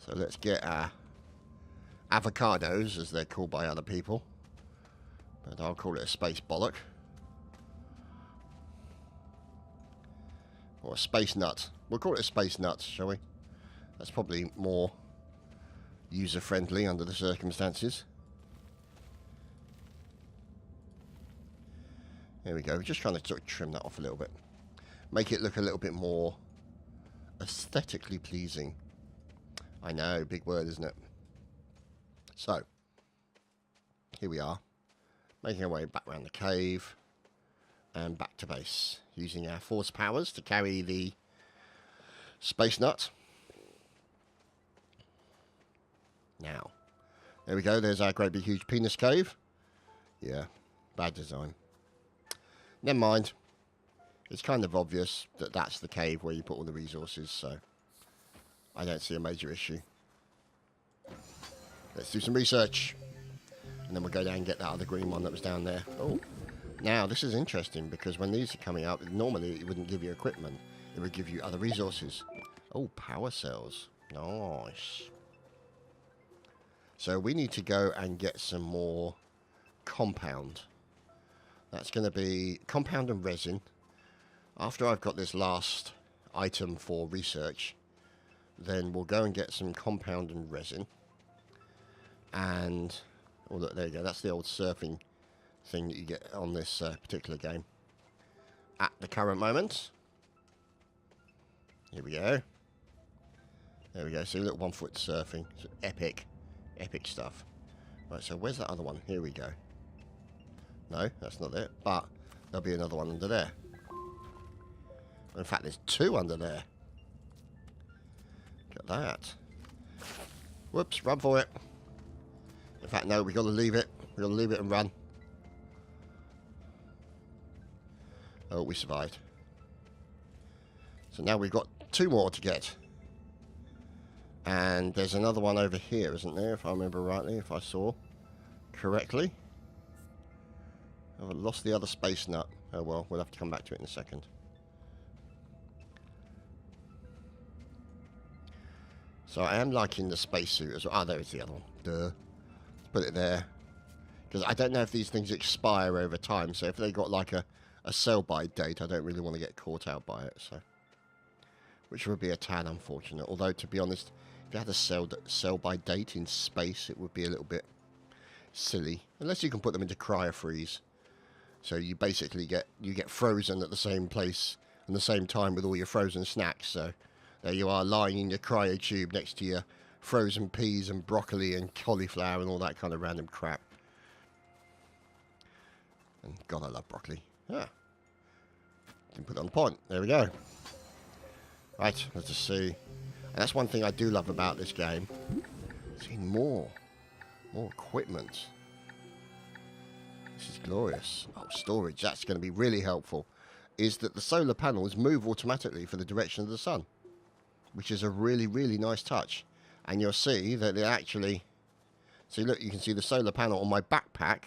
So let's get our avocados, as they're called by other people. But I'll call it a space bollock. Or a space nut. We'll call it a space nut, shall we? That's probably more user-friendly under the circumstances. There we go. We're just trying to sort of trim that off a little bit. Make it look a little bit more aesthetically pleasing. I know, big word, isn't it? So, here we are. Making our way back around the cave. And back to base. Using our force powers to carry the space nut. Now, there we go. There's our great big huge penis cave. Yeah, bad design. Never mind. It's kind of obvious that that's the cave where you put all the resources, so I don't see a major issue. Let's do some research. And then we'll go down and get that other green one that was down there. Oh, now this is interesting because when these are coming up, normally it wouldn't give you equipment. It would give you other resources. Oh, power cells. Nice. So we need to go and get some more compound. That's going to be compound and resin. After I've got this last item for research, then we'll go and get some compound and resin. And, oh look, there you go. That's the old surfing thing that you get on this particular game. At the current moment. Here we go. There we go. See, look, 1 foot surfing. It's epic. Epic stuff. Right, so where's that other one? Here we go. No, that's not it. But there'll be another one under there. In fact, there's 2 under there. Got that. Whoops, run for it. In fact, no, we've got to leave it. We've got to leave it and run. Oh, we survived. So now we've got 2 more to get. And there's another one over here, isn't there? If I remember rightly, if I saw correctly. I've lost the other space nut. Oh well, we'll have to come back to it in a second. So I am liking the spacesuit as well. Ah, there's the other one. Duh. Put it there. Because I don't know if these things expire over time. So if they got like a sell-by date, I don't really want to get caught out by it. So, which would be a tad unfortunate. Although, to be honest, if you had a sell-by date in space, it would be a little bit silly. Unless you can put them into cryo-freeze. So you basically get frozen at the same place and the same time with all your frozen snacks. So there you are, lying in your cryo tube next to your frozen peas and broccoli and cauliflower and all that kind of random crap. And God, I love broccoli. Ah, didn't put it on the point. There we go. Right, let's just see. And that's one thing I do love about this game. Seeing more equipment. This is glorious. Oh, storage, that's going to be really helpful. Is that the solar panels move automatically for the direction of the sun, which is a really, really nice touch. And you'll see that it actually... See, look, you can see the solar panel on my backpack.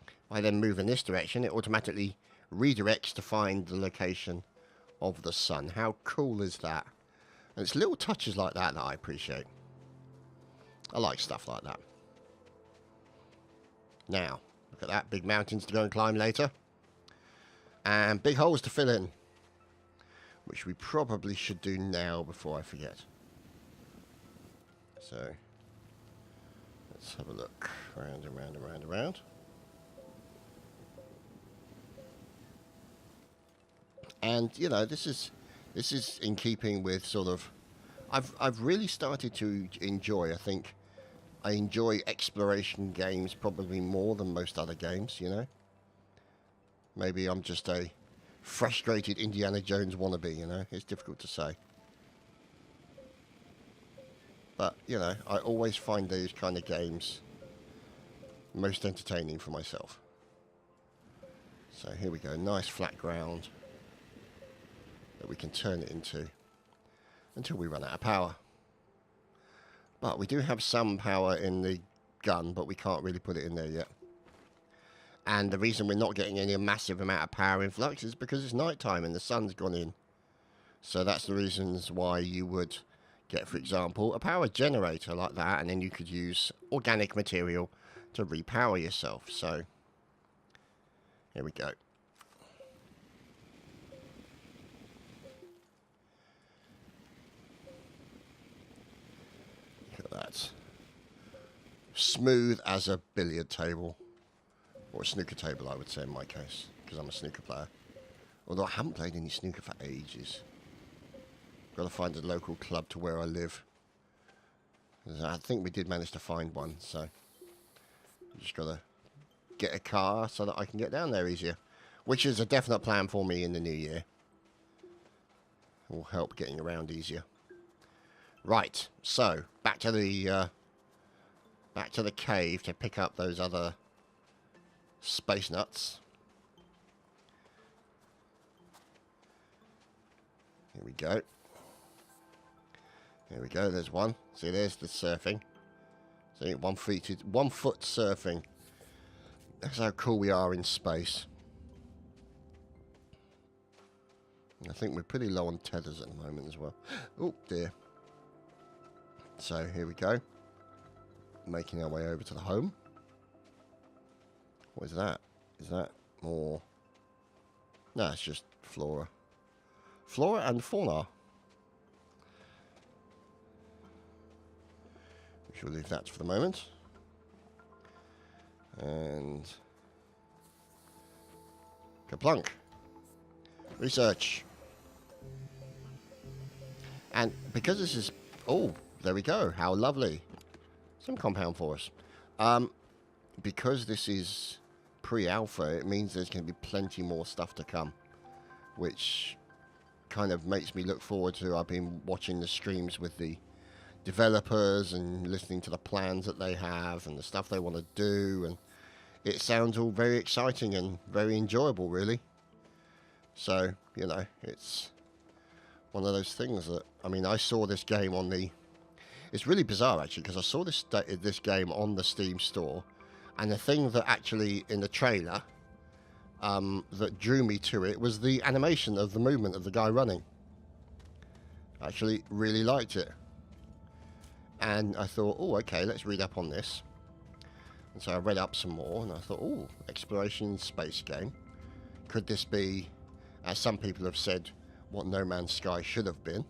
If I then move in this direction, it automatically redirects to find the location of the sun. How cool is that? And it's little touches like that that I appreciate. I like stuff like that. Now, look at that. Big mountains to go and climb later. And big holes to fill in. Which we probably should do now before I forget. So, let's have a look. Round and round and round and round. And, you know, this is in keeping with sort of... I've really started to enjoy, I think... I enjoy exploration games probably more than most other games, you know? Maybe I'm just a frustrated Indiana Jones wannabe, you know? It's difficult to say. But, you know, I always find those kind of games most entertaining for myself. So here we go, nice flat ground that we can turn it into until we run out of power. But we do have some power in the gun, but we can't really put it in there yet. And the reason we're not getting any massive amount of power influx is because it's night time and the sun's gone in. So that's the reasons why you would get, for example, a power generator like that, and then you could use organic material to repower yourself. So here we go. Look at that. Smooth as a billiard table. Or a snooker table, I would say, in my case, because I'm a snooker player. Although I haven't played any snooker for ages. Got to find a local club to where I live. I think we did manage to find one, so just got to get a car so that I can get down there easier, which is a definite plan for me in the new year. It will help getting around easier. Right, so back to the cave to pick up those other space nuts. Here we go. There we go, there's one. See, there's the surfing. See, 1 foot surfing. That's how cool we are in space. I think we're pretty low on tethers at the moment as well. Oh, dear. So, here we go. Making our way over to the home. What is that? Is that more... No, it's just flora. Flora and fauna. We shall leave that for the moment. And... Kaplunk. Research. And because this is... Oh, there we go. How lovely. Some compound for us. Because this is pre-alpha, it means there's going to be plenty more stuff to come, which kind of makes me look forward to. I've been watching the streams with the developers and listening to the plans that they have and the stuff they want to do, and it sounds all very exciting and very enjoyable, really. So, you know, it's one of those things that, I mean, I saw this game on the... It's really bizarre, actually, because I saw this game on the Steam store, and the thing that actually, in the trailer, that drew me to it was the animation of the movement of the guy running. I actually really liked it. And I thought, oh, okay, let's read up on this. And so I read up some more, and I thought, oh, exploration space game. Could this be, as some people have said, what No Man's Sky should have been?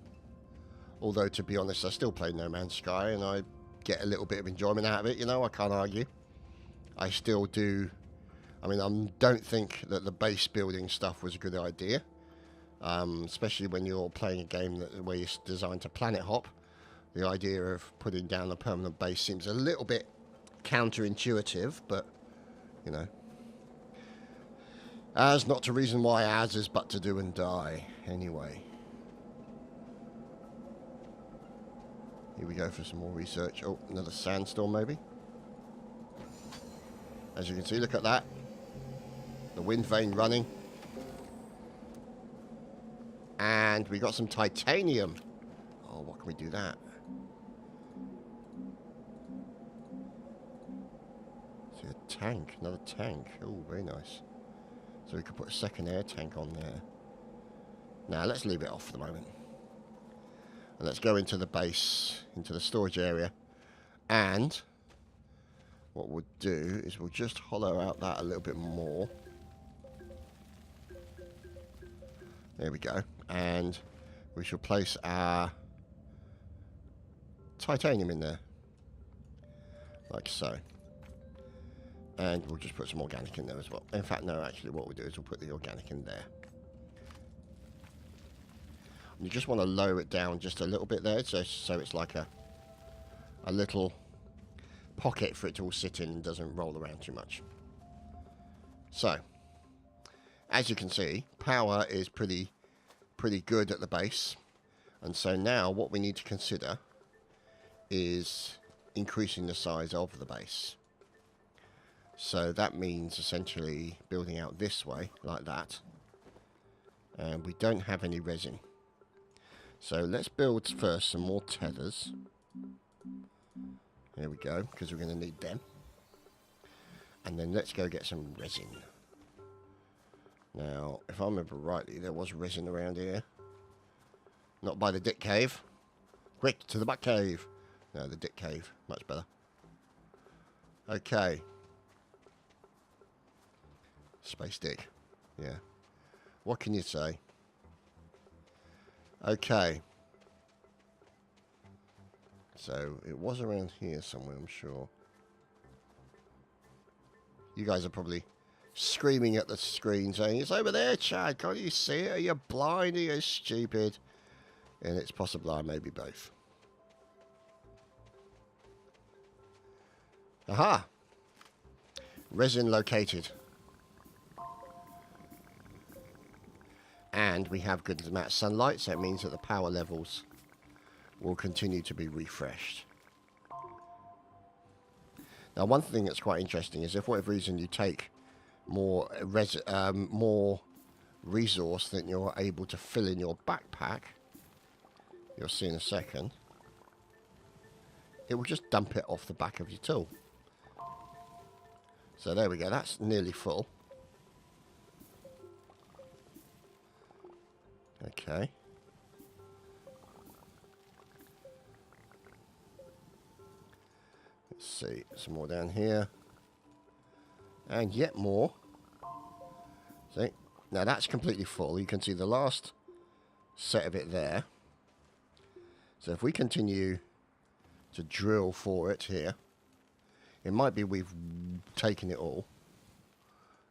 Although, to be honest, I still play No Man's Sky, and I get a little bit of enjoyment out of it, you know, I can't argue. I still do. I mean, I don't think that the base building stuff was a good idea, especially when you're playing a game where you're designed to planet hop. The idea of putting down a permanent base seems a little bit counterintuitive, but, you know. As not to reason why as is but to do and die. Anyway. Here we go for some more research. Oh, another sandstorm maybe. As you can see, look at that. The wind vane running. And we got some titanium. Oh, what can we do that? See, a tank. Another tank. Oh, very nice. So we could put a second air tank on there. Now, let's leave it off for the moment. And let's go into the base, into the storage area. And what we'll do is we'll just hollow out that a little bit more. There we go. And we shall place our titanium in there. Like so. And we'll just put some organic in there as well. In fact, no, actually what we'll do is we'll put the organic in there. You just want to lower it down just a little bit there, so it's like a little pocket for it to all sit in and doesn't roll around too much. So, as you can see, power is pretty good at the base. And so now what we need to consider is increasing the size of the base. So that means essentially building out this way, like that. And we don't have any resin. So let's build first some more tethers. There we go, because we're going to need them. And then let's go get some resin. Now, if I remember rightly, there was resin around here. Not by the Dick Cave. Quick, to the butt cave. No, the dick cave. Much better. Okay. Space dick. Yeah. What can you say? Okay. So, it was around here somewhere, I'm sure. You guys are probably screaming at the screen saying, it's over there, Chad. Can't you see it? Are you blind? Are you stupid? And it's possible I may be both. Aha! Resin located. And we have good amount of sunlight, so it means that the power levels will continue to be refreshed. Now, one thing that's quite interesting is if for whatever reason you take more resource than you're able to fill in your backpack, you'll see in a second, it will just dump it off the back of your tool. So there we go, that's nearly full. Okay. Let's see, some more down here. And yet more. See? Now that's completely full. You can see the last set of it there. So if we continue to drill for it here, it might be we've taken it all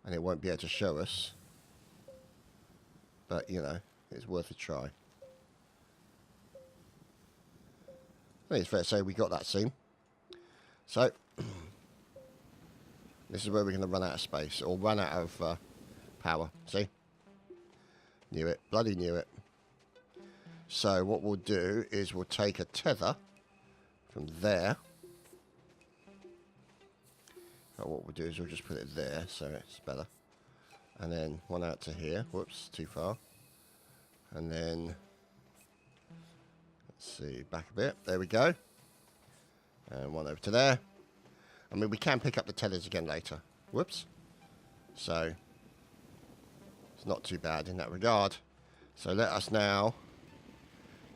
and it won't be able to show us. But, you know, it's worth a try. I think it's fair to say we got that scene. So, this is where we're going to run out of space, or run out of power. See? Knew it. Bloody knew it. So, what we'll do is we'll take a tether from there. And what we'll do is we'll just put it there, so it's better. And then one out to here. Whoops, too far. And then, let's see, back a bit. There we go. And one over to there. I mean, we can pick up the tethers again later. Whoops. So, it's not too bad in that regard. So let us now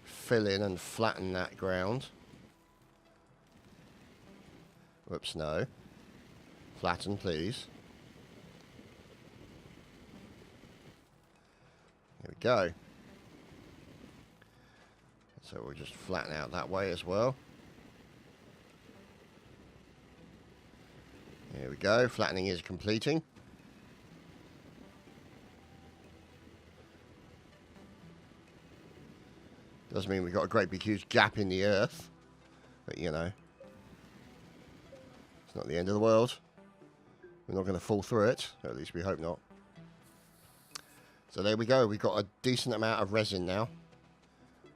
fill in and flatten that ground. Whoops, no. Flatten, please. There we go. So we'll just flatten out that way as well. Here we go. Flattening is completing. Doesn't mean we've got a great big huge gap in the earth. But, you know, it's not the end of the world. We're not going to fall through it. Or at least we hope not. So there we go. We've got a decent amount of resin now.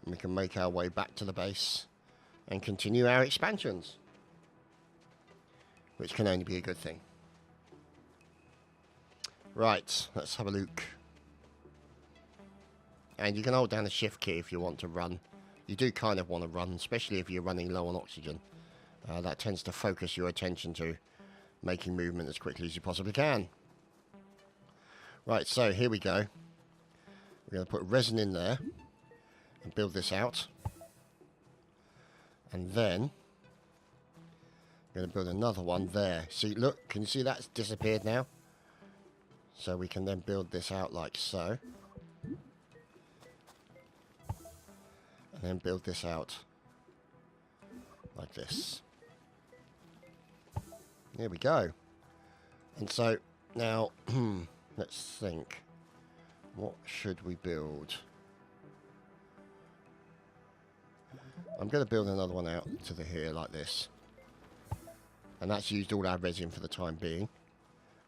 And we can make our way back to the base and continue our expansions. Which can only be a good thing. Right, let's have a look. And you can hold down the shift key if you want to run. You do kind of want to run, especially if you're running low on oxygen. That tends to focus your attention to making movement as quickly as you possibly can. Right, so here we go. We're going to put resin in there and build this out. And then I'm going to build another one there. See, look, can you see that's disappeared now? So we can then build this out like so. And then build this out like this. There we go. And so now, let's think. What should we build? I'm going to build another one out to the here like this. And that's used all our resin for the time being.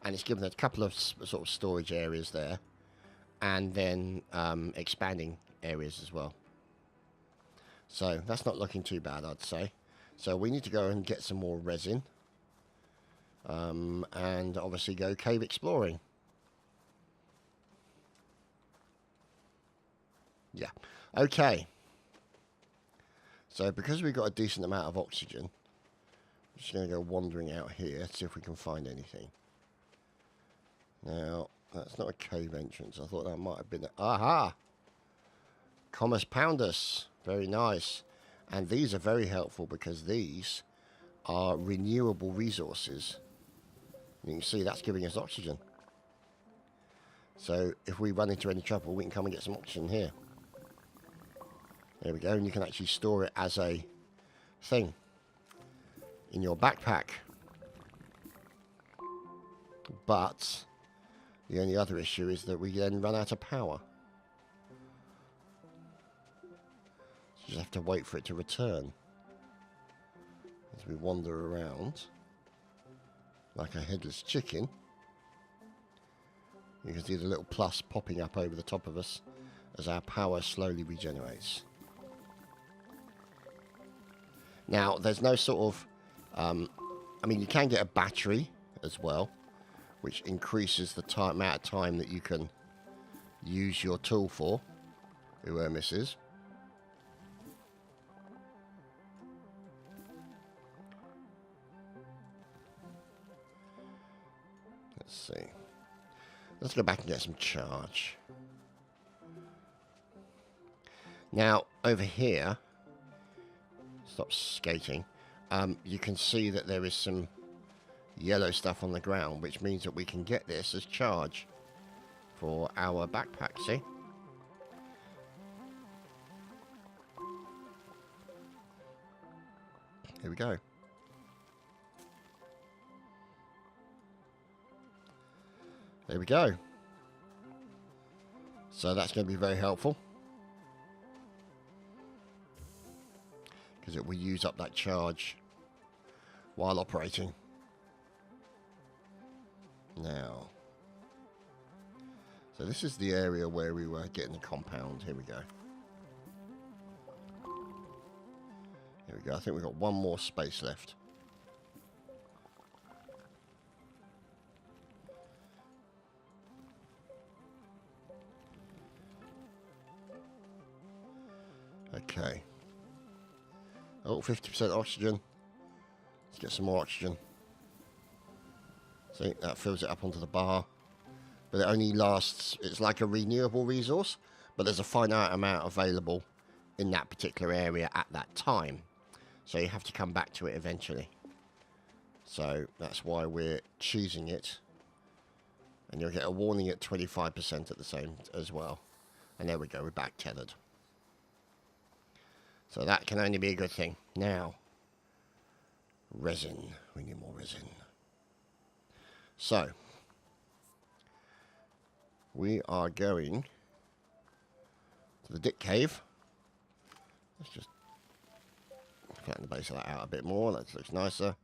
And it's given a couple of sort of storage areas there. And then expanding areas as well. So that's not looking too bad, I'd say. So we need to go and get some more resin. And obviously go cave exploring. Yeah. Okay. So because we've got a decent amount of oxygen, I'm just going to go wandering out here, see if we can find anything. Now, that's not a cave entrance. I thought that might have been... Aha! Comus Poundus. Very nice. And these are very helpful because these are renewable resources. You can see that's giving us oxygen. So if we run into any trouble, we can come and get some oxygen here. There we go, and you can actually store it as a thing in your backpack. But the only other issue is that we then run out of power. So you just have to wait for it to return as we wander around like a headless chicken. You can see the little plus popping up over the top of us as our power slowly regenerates. Now, there's no sort of... I mean, you can get a battery as well, which increases the amount of time that you can use your tool for. Whoever misses. Let's see. Let's go back and get some charge. Now, over here, stop skating, you can see that there is some yellow stuff on the ground, which means that we can get this as charge for our backpack, see? Here we go. There we go. So that's going to be very helpful, because it will use up that charge while operating. Now, so this is the area where we were getting the compound. Here we go. Here we go. I think we've got one more space left. Okay. Oh, 50% oxygen. Let's get some more oxygen. See, that fills it up onto the bar. But it only lasts, it's like a renewable resource, but there's a finite amount available in that particular area at that time. So you have to come back to it eventually. So that's why we're choosing it. And you'll get a warning at 25% at the same as well. And there we go, we're back tethered. So that can only be a good thing. Now, resin. We need more resin. So, we are going to the Dick Cave. Let's just flatten the base of that out a bit more. That looks nicer.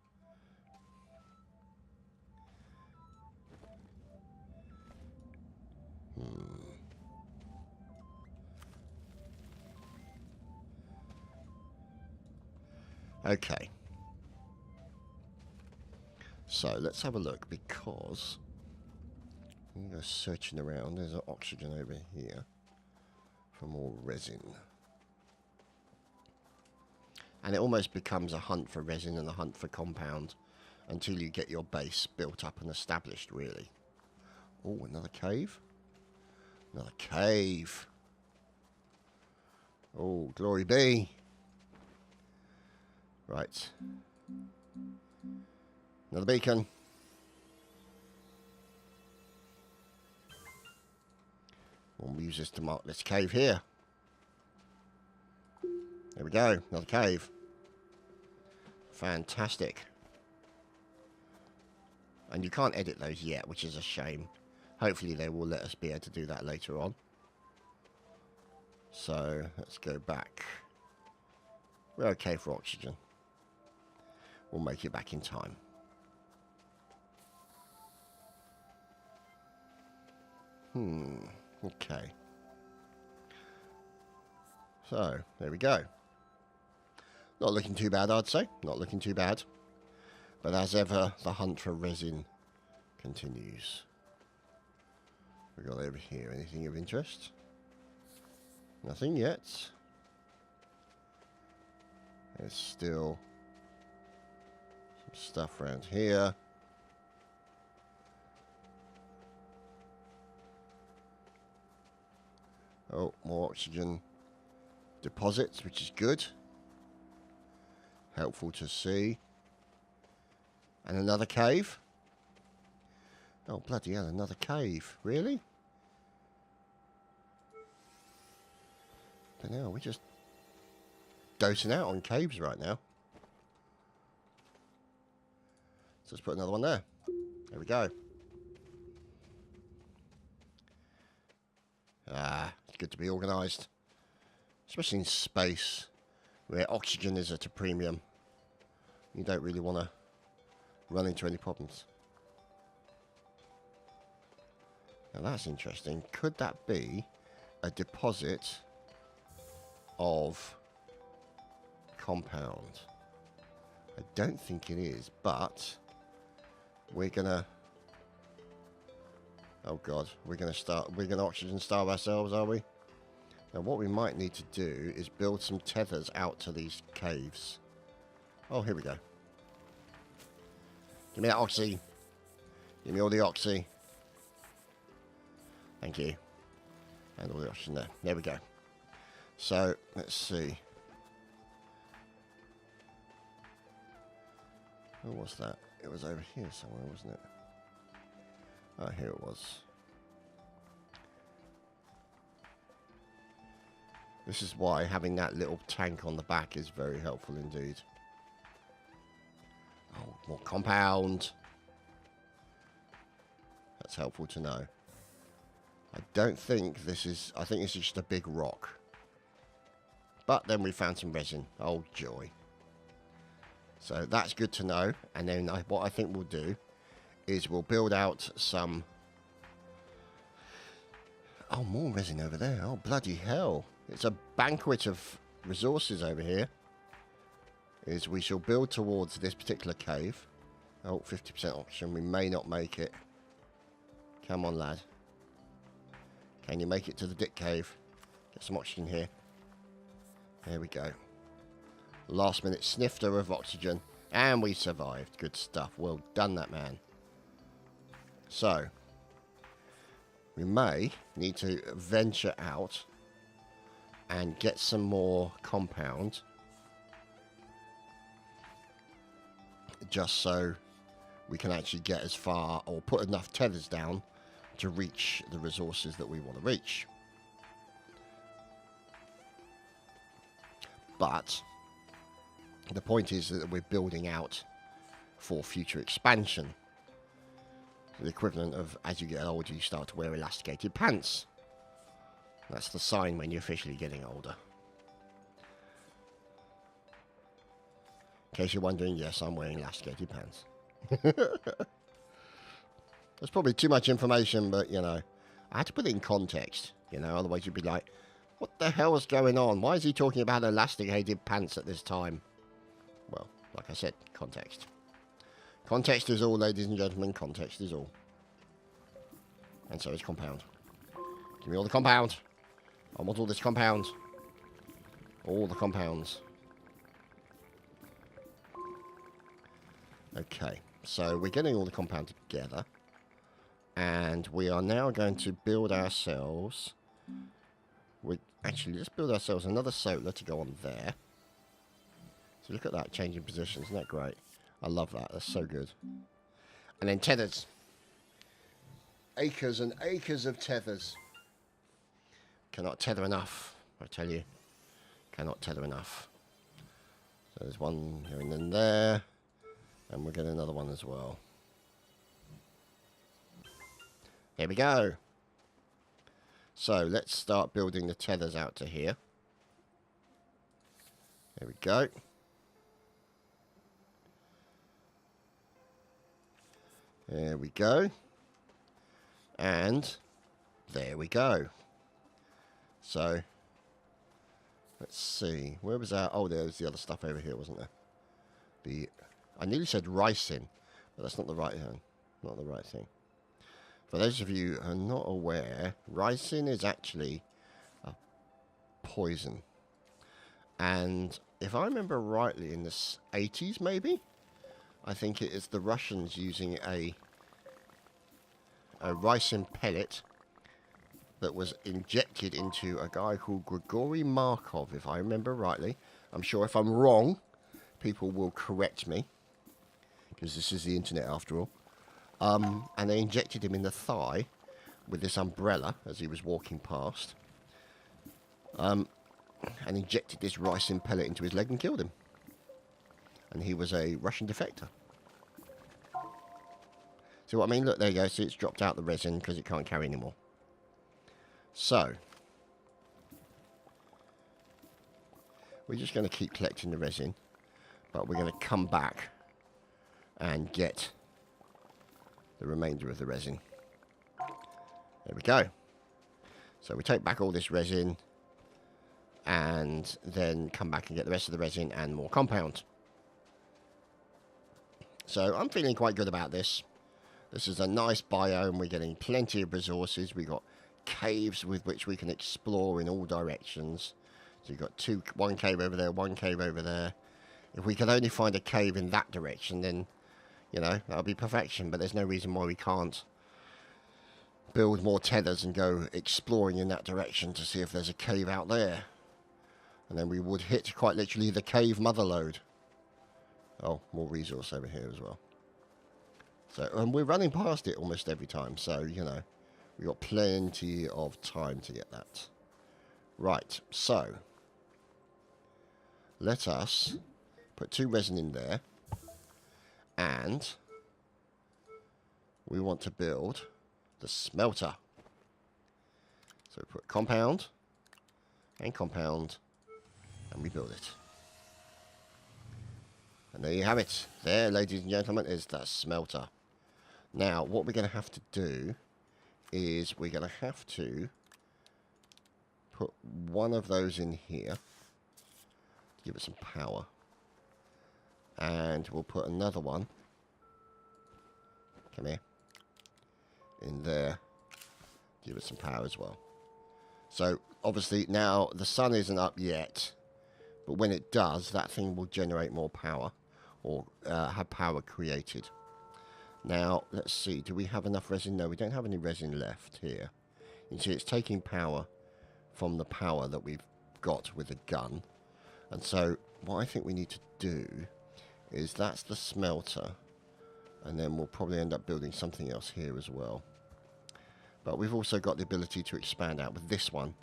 Okay. So let's have a look, because I'm going to go searching around. There's an oxygen over here for more resin. And it almost becomes a hunt for resin and a hunt for compound until you get your base built up and established, really. Oh, another cave. Another cave. Oh, glory be. Right. Another beacon. We'll use this to mark this cave here. There we go. Another cave. Fantastic. And you can't edit those yet, which is a shame. Hopefully they will let us be able to do that later on. So, let's go back. We're okay for oxygen. We'll make it back in time. Okay. So, there we go. Not looking too bad, I'd say. Not looking too bad. But as ever, the hunt for resin continues. We got over here. Anything of interest? Nothing yet. There's still some stuff around here. Oh, more oxygen deposits, which is good. Helpful to see. And another cave. Oh, bloody hell, another cave. Really? Don't know, we're just dosing out on caves right now. So let's put another one there. There we go. Ah, it's good to be organised. Especially in space, where oxygen is at a premium. You don't really want to run into any problems. Now that's interesting. Could that be a deposit of compound? I don't think it is, but we're gonna... Oh god, we're gonna oxygen starve ourselves, are we? Now what we might need to do is build some tethers out to these caves. Oh, here we go. Give me that oxy. Give me all the oxy. Thank you. And all the oxygen there. There we go. So, let's see. What was that? It was over here somewhere, wasn't it? Oh, here it was. This is why having that little tank on the back is very helpful indeed. Oh, more compound. That's helpful to know. I don't think this is... I think this is just a big rock. But then we found some resin. Oh, joy. So that's good to know. And then what I think we'll do is we'll build out some... Oh, more resin over there. Oh, bloody hell. It's a banquet of resources over here. Is we shall build towards this particular cave. Oh, 50% oxygen. We may not make it. Come on, lad. Can you make it to the dick cave? Get some oxygen here. There we go. Last minute snifter of oxygen. And we survived. Good stuff. Well done, that man. So, we may need to venture out and get some more compound. Just so we can actually get as far, or put enough tethers down to reach the resources that we want to reach. But the point is that we're building out for future expansion. The equivalent of, as you get older, you start to wear elasticated pants. That's the sign when you're officially getting older. In case you're wondering, yes, I'm wearing elasticated pants. That's probably too much information, but, you know, I had to put it in context, you know, otherwise you'd be like, what the hell is going on? Why is he talking about elasticated pants at this time? Well, like I said, context. Context is all, ladies and gentlemen, context is all. And so is compound. Give me all the compound. I want all this compound. All the compounds. Okay, so we're getting all the compound together. And we are now going to build ourselves... Actually, let's build ourselves another solar to go on there. So look at that, changing positions. Isn't that great? I love that. That's so good. And then tethers. Acres and acres of tethers. Cannot tether enough, I tell you. Cannot tether enough. So there's one going in there. And we'll get another one as well. There we go. So let's start building the tethers out to here. There we go. There we go. And there we go. So let's see. Where was our... Oh, there was the other stuff over here, wasn't there? I nearly said ricin, but that's not the right thing. Not the right thing. For those of you who are not aware, ricin is actually a poison. And if I remember rightly, in the 80s maybe, I think it is the Russians using a ricin pellet that was injected into a guy called Grigory Markov, if I remember rightly. I'm sure if I'm wrong, people will correct me, because this is the internet after all. And they injected him in the thigh with this umbrella as he was walking past. And injected this ricin pellet into his leg and killed him. And he was a Russian defector. See what I mean? Look, there you go. See, it's dropped out the resin because it can't carry anymore. So, we're just going to keep collecting the resin, but we're going to come back and get the remainder of the resin. There we go. So we take back all this resin and then come back and get the rest of the resin and more compound. So I'm feeling quite good about this. This is a nice biome. We're getting plenty of resources. We've got caves with which we can explore in all directions. So you've got one cave over there, one cave over there. If we could only find a cave in that direction, then, you know, that'll be perfection. But there's no reason why we can't build more tethers and go exploring in that direction to see if there's a cave out there. And then we would hit, quite literally, the cave motherlode. Oh, more resource over here as well. So, and we're running past it almost every time. So, you know, we've got plenty of time to get that. Right, so let us put 2 resin in there. And we want to build the smelter. So we put compound and compound, and we build it. And there you have it. There, ladies and gentlemen, is the smelter. Now, what we're going to have to do is we're going to have to put one of those in here to give it some power. And we'll put another one, come here, in there, give it some power as well. So, obviously, now the sun isn't up yet, but when it does, that thing will generate more power, or have power created. Now, let's see, do we have enough resin? No, we don't have any resin left here. You can see it's taking power from the power that we've got with the gun. And so, what I think we need to do is that's the smelter, and then we'll probably end up building something else here as well. But we've also got the ability to expand out with this one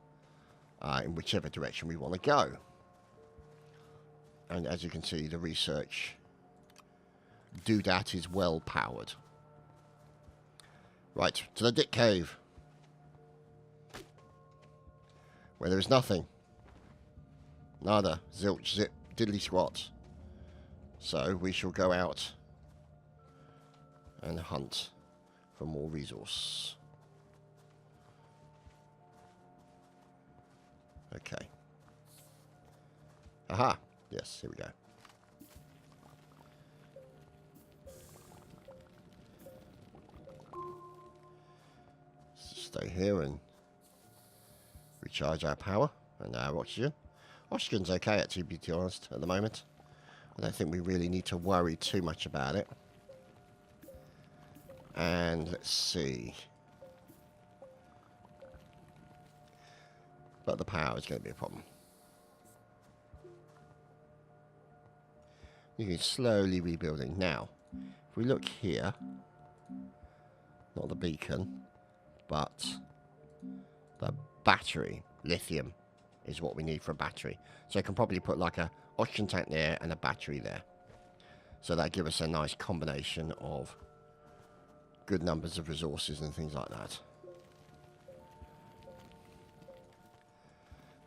in whichever direction we want to go. And as you can see, the research doodad is well powered. Right, to the Dick Cave, where there is nothing. Nada, zilch, zip, diddly squat. So we shall go out and hunt for more resource. Okay. Aha! Yes, here we go. Stay here and recharge our power and our oxygen. Oxygen's okay, actually, to be honest, at the moment. I don't think we really need to worry too much about it. And let's see. But the power is going to be a problem. You can slowly rebuilding. Now, if we look here, not the beacon, but the battery, lithium, is what we need for a battery. So I can probably put like a oxygen tank there and a battery there. So that gives us a nice combination of good numbers of resources and things like that.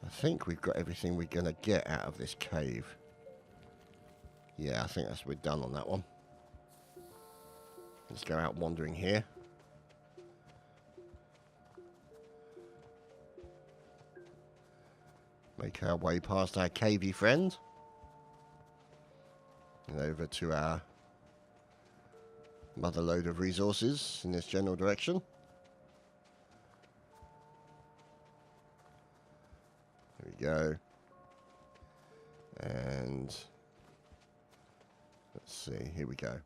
I think we've got everything we're going to get out of this cave. Yeah, I think we're done on that one. Let's go out wandering here. Make our way past our cavey friend. And over to our mother lode of resources in this general direction. There we go. And let's see, here we go.